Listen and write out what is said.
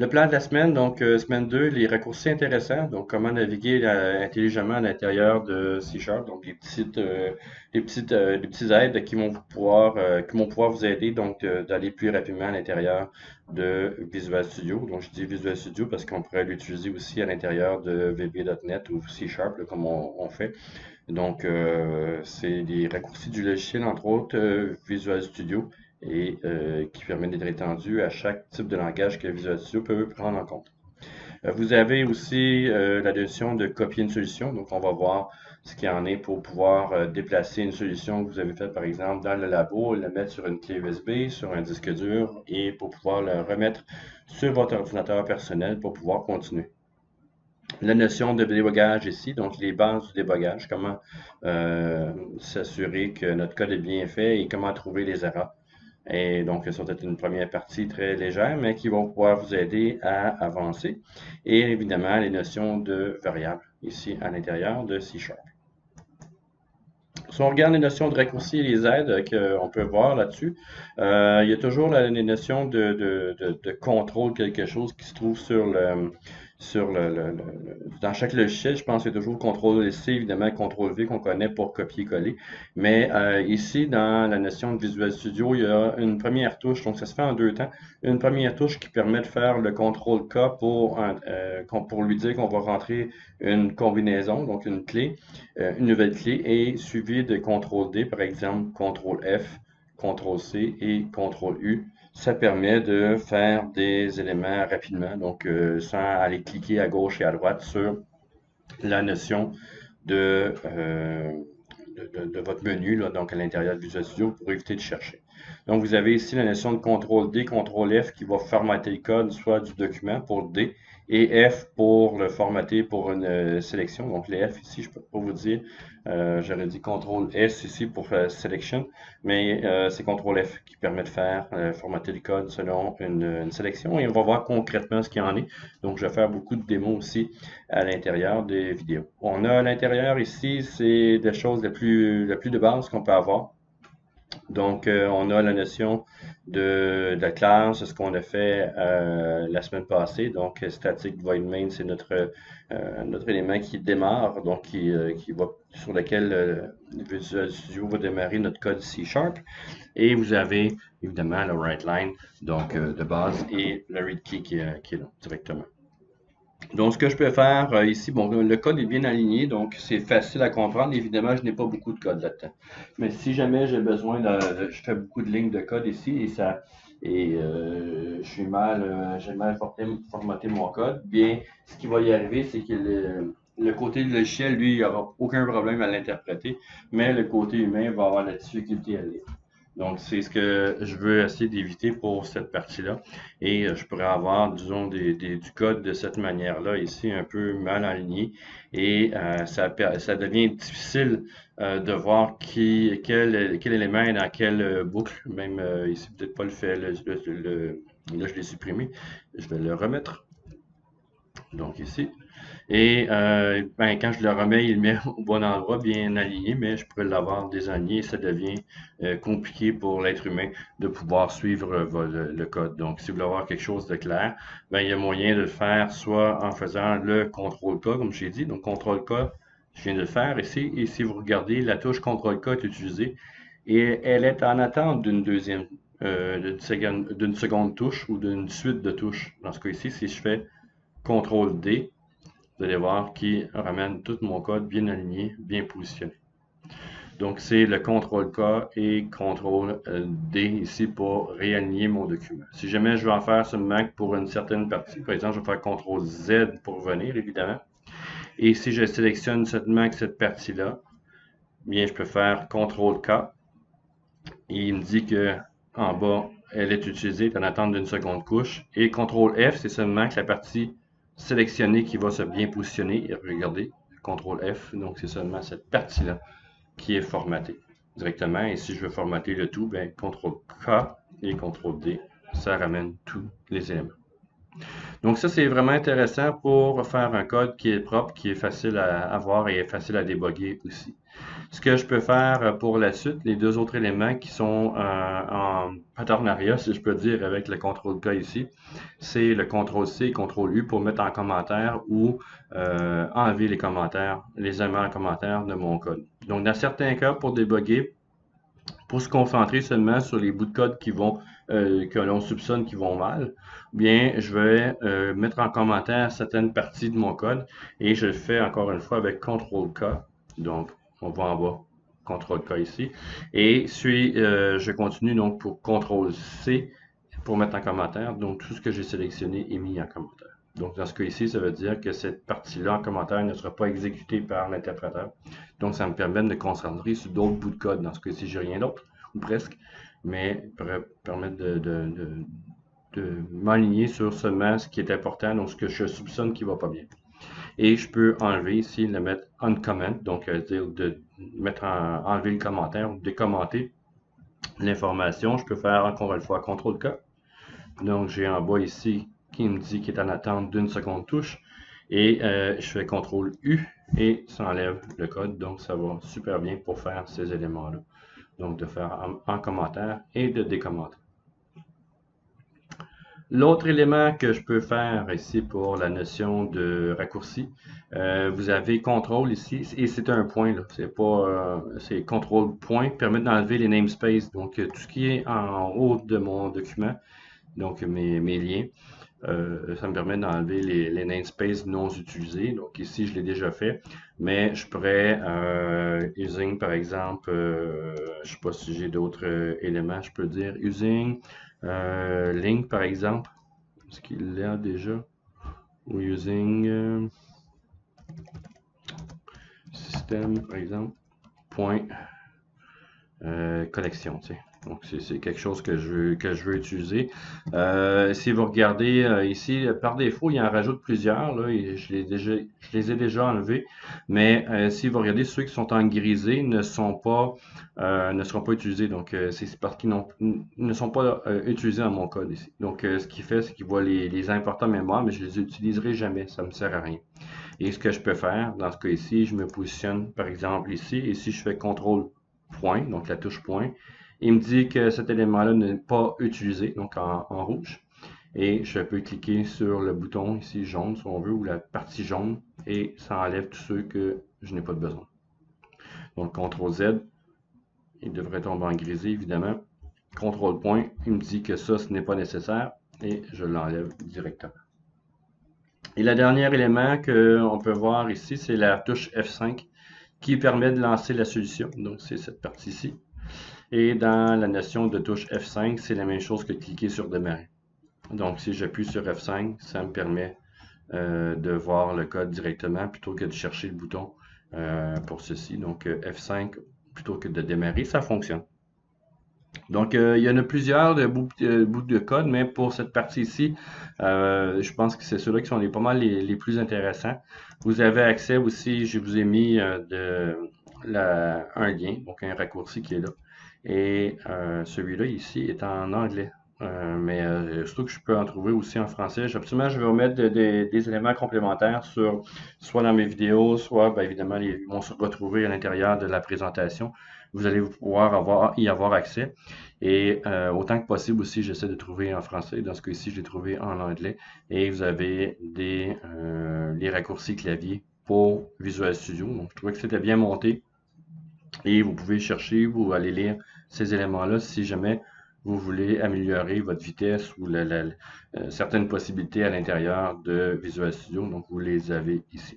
Le plan de la semaine, donc semaine 2, les raccourcis intéressants, donc comment naviguer intelligemment à l'intérieur de C Sharp, donc des petits aides qui vont pouvoir vous aider donc d'aller plus rapidement à l'intérieur de Visual Studio. Donc je dis Visual Studio parce qu'on pourrait l'utiliser aussi à l'intérieur de VB.NET ou C Sharp, là, comme on fait. Donc, c'est des raccourcis du logiciel, entre autres, Visual Studio, et qui permet d'être étendu à chaque type de langage que Visual Studio peut prendre en compte. Vous avez aussi la notion de copier une solution. Donc, on va voir ce qu'il y en est pour pouvoir déplacer une solution que vous avez faite, par exemple, dans le labo, la mettre sur une clé USB, sur un disque dur, et pour pouvoir la remettre sur votre ordinateur personnel pour pouvoir continuer. La notion de débogage ici, donc les bases du débogage, comment s'assurer que notre code est bien fait et comment trouver les erreurs. Et donc, ça va être une première partie très légère, mais qui va pouvoir vous aider à avancer. Et évidemment, les notions de variables ici à l'intérieur de C Sharp. Si on regarde les notions de raccourcis et les aides qu'on peut voir là-dessus, il y a toujours les notions de contrôle quelque chose qui se trouve dans chaque logiciel. Je pense qu'il y a toujours CTRL-C, évidemment, CTRL-V qu'on connaît pour copier-coller. Mais ici, dans la notion de Visual Studio, il y a une première touche, donc ça se fait en deux temps. Une première touche qui permet de faire le CTRL-K pour lui dire qu'on va rentrer une combinaison, donc une clé, une nouvelle clé, et suivi de CTRL-D, par exemple, CTRL-F, CTRL-C et CTRL-U. Ça permet de faire des éléments rapidement, donc sans aller cliquer à gauche et à droite sur la notion de, euh, de votre menu, là, donc à l'intérieur de Visual Studio, pour éviter de chercher. Donc, vous avez ici la notion de CTRL-D, CTRL-F qui va formater le code, soit du document pour D, et F pour le formater pour une sélection. Donc, les F ici, je ne peux pas vous dire, j'aurais dit CTRL-S ici pour Selection, mais c'est CTRL-F qui permet de faire formater le code selon une sélection, et on va voir concrètement ce qu'il y en est. Donc, je vais faire beaucoup de démos aussi à l'intérieur des vidéos. On a à l'intérieur ici, c'est des choses les plus de base qu'on peut avoir. Donc, on a la notion de la classe, ce qu'on a fait la semaine passée. Donc, static void main, c'est notre élément qui démarre, donc sur lequel Visual Studio va démarrer notre code C Sharp. Et vous avez évidemment le write line, donc de base, et le read key qui est là directement. Donc, ce que je peux faire ici, bon, le code est bien aligné, donc c'est facile à comprendre. Évidemment, je n'ai pas beaucoup de code là-dedans. Mais si jamais j'ai besoin je fais beaucoup de lignes de code ici j'ai mal formaté mon code, bien, ce qui va y arriver, c'est que le côté du logiciel, lui, il n'aura aucun problème à l'interpréter, mais le côté humain va avoir la difficulté à le lire. Donc, c'est ce que je veux essayer d'éviter pour cette partie-là. Et je pourrais avoir, disons, du code de cette manière-là, ici, un peu mal aligné. Et ça devient difficile de voir quel élément est dans quelle boucle. Même ici, peut-être pas le fait. Là, je l'ai supprimé. Je vais le remettre. Donc, ici. Et quand je le remets, il met au bon endroit, bien aligné, mais je pourrais l'avoir désaligné et ça devient compliqué pour l'être humain de pouvoir suivre le code. Donc, si vous voulez avoir quelque chose de clair, ben, il y a moyen de le faire soit en faisant le CTRL-K, comme j'ai dit. Donc, CTRL-K, je viens de le faire ici. Et si vous regardez, la touche CTRL-K est utilisée et elle est en attente d'une seconde touche ou d'une suite de touches. Dans ce cas ici, si je fais CTRL-D, vous allez voir qu'il ramène tout mon code bien aligné, bien positionné. Donc, c'est le CTRL-K et CTRL-D ici pour réaligner mon document. Si jamais je veux en faire seulement pour une certaine partie, par exemple, je vais faire CTRL-Z pour revenir, évidemment. Et si je sélectionne seulement cette partie-là, bien, je peux faire CTRL-K. Et il me dit que en bas, elle est utilisée en attente d'une seconde couche. Et CTRL-F, c'est seulement que la partie sélectionnée qui va se bien positionner. Et regardez, CTRL-F, donc c'est seulement cette partie-là qui est formatée directement. Et si je veux formater le tout, bien, CTRL-K et CTRL-D, ça ramène tous les éléments. Donc ça, c'est vraiment intéressant pour faire un code qui est propre, qui est facile à avoir et facile à déboguer aussi. Ce que je peux faire pour la suite, les deux autres éléments qui sont en partenariat, si je peux dire, avec le contrôle K ici, c'est le contrôle C et contrôle U pour mettre en commentaire ou enlever les commentaires, les éléments en commentaire de mon code. Donc, dans certains cas, pour débugger, pour se concentrer seulement sur les bouts de code que l'on soupçonne qui vont mal, bien, je vais mettre en commentaire certaines parties de mon code et je le fais encore une fois avec CTRL K. Donc, on va en bas, CTRL K ici. Et je continue donc pour CTRL C pour mettre en commentaire. Donc, tout ce que j'ai sélectionné est mis en commentaire. Donc, dans ce cas ici, ça veut dire que cette partie-là en commentaire ne sera pas exécutée par l'interpréteur. Donc, ça me permet de me concentrer sur d'autres bouts de code. Dans ce cas-ci, j'ai rien d'autre, ou presque, mais permettre de m'aligner sur seulement ce qui est important, donc ce que je soupçonne qui va pas bien. Et je peux enlever ici, le mettre uncomment, donc dire de mettre enlever le commentaire ou décommenter l'information. Je peux faire encore une fois CTRL-K. Donc, j'ai en bas ici qui me dit qu'il est en attente d'une seconde touche. Et je fais CTRL-U et ça enlève le code. Donc, ça va super bien pour faire ces éléments-là. Donc, de faire en commentaire et de décommenter. L'autre élément que je peux faire ici pour la notion de raccourci, vous avez contrôle ici, et c'est un point, là, c'est pas, c'est contrôle point, permet d'enlever les namespaces, donc tout ce qui est en haut de mon document, donc mes liens, ça me permet d'enlever les namespaces non utilisés, donc ici je l'ai déjà fait, mais je pourrais, using par exemple, je sais pas si j'ai d'autres éléments, je peux dire using, link par exemple, est-ce qu'il l'a déjà? Ou using système par exemple, point collection, tu sais. Donc c'est quelque chose que je veux utiliser. Si vous regardez ici, par défaut, il en rajoute plusieurs, là, et je les ai déjà enlevés. Mais si vous regardez, ceux qui sont en grisé ne seront pas utilisés. Donc c'est parce qu'ils ne sont pas utilisés dans mon code ici. Donc ce qu'il fait, c'est qu'il voit les importants mémoire, mais je les utiliserai jamais. Ça me sert à rien. Et ce que je peux faire, dans ce cas ici, je me positionne par exemple ici, et si je fais CTRL point, donc la touche point, il me dit que cet élément-là n'est pas utilisé, donc en rouge. Et je peux cliquer sur le bouton ici jaune, si on veut, ou la partie jaune, et ça enlève tous ceux que je n'ai pas de besoin. Donc CTRL Z, il devrait tomber en grisé, évidemment. CTRL point, il me dit que ça, ce n'est pas nécessaire, et je l'enlève directement. Et le dernier élément qu'on peut voir ici, c'est la touche F5 qui permet de lancer la solution. Donc, c'est cette partie-ci. Et dans la notion de touche F5, c'est la même chose que cliquer sur démarrer. Donc, si j'appuie sur F5, ça me permet de voir le code directement plutôt que de chercher le bouton pour ceci. Donc, F5 plutôt que de démarrer, ça fonctionne. Donc, il y en a plusieurs de bouts de code, mais pour cette partie-ci, je pense que c'est ceux-là qui sont pas mal les plus intéressants. Vous avez accès aussi, je vous ai mis un lien, donc un raccourci qui est là. Et celui-là ici est en anglais. Mais surtout que je peux en trouver aussi en français. Absolument, je vais remettre des éléments complémentaires soit dans mes vidéos, soit bien évidemment, ils vont se retrouver à l'intérieur de la présentation. Vous allez pouvoir y avoir accès. Et autant que possible aussi, j'essaie de trouver en français. Dans ce cas-ci, je l'ai trouvé en anglais. Et vous avez les raccourcis clavier pour Visual Studio. Donc, je trouvais que c'était bien monté. Et vous pouvez chercher ou aller lire ces éléments-là si jamais vous voulez améliorer votre vitesse ou certaines possibilités à l'intérieur de Visual Studio. Donc, vous les avez ici.